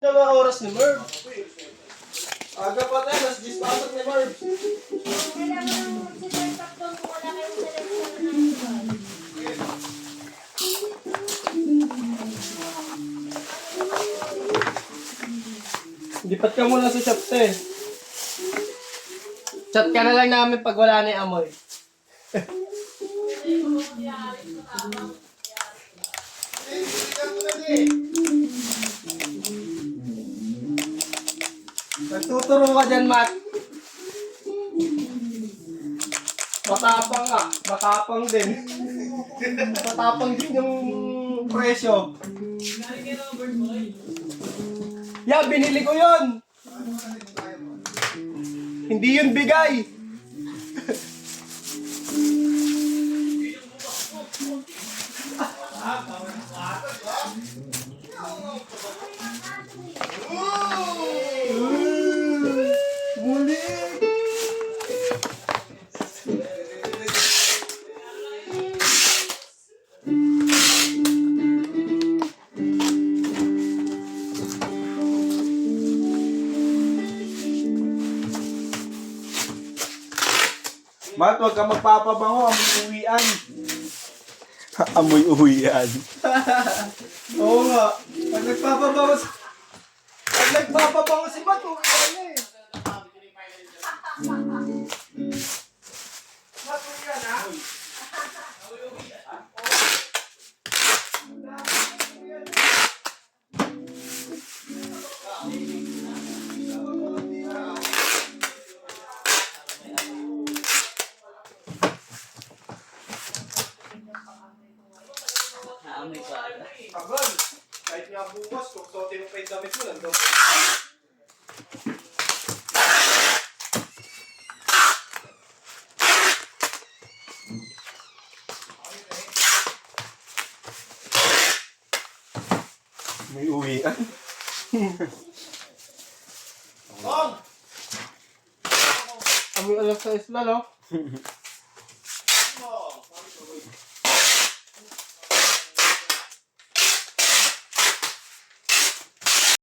Ano ba oras ni Merv? Aga pa tayo, mas dispasok ni Merv. Kailangan mo mag-set up doon kung wala kayong selection na iba. Lipat ka muna sa shop, te. Chat ka na lang namin pag wala na yung amoy. Nagtuturo ka dyan, Matt. Matapang ka. Matapang din. Matapang din yung presyo. Yeah, binili ko yun. Hindi yun bigay. Muli. Mat, huwag ka magpapabango, amoy uwian. Amoy uwian. Oo nga. Pag nagpapabango si Matt, uwi ka na eh. Matt, uwi ka na? Tagal. Kahit nga bukas, kung sote mo pa yung damit mo lang doon. May uwian. Amoy alas sa isla, no?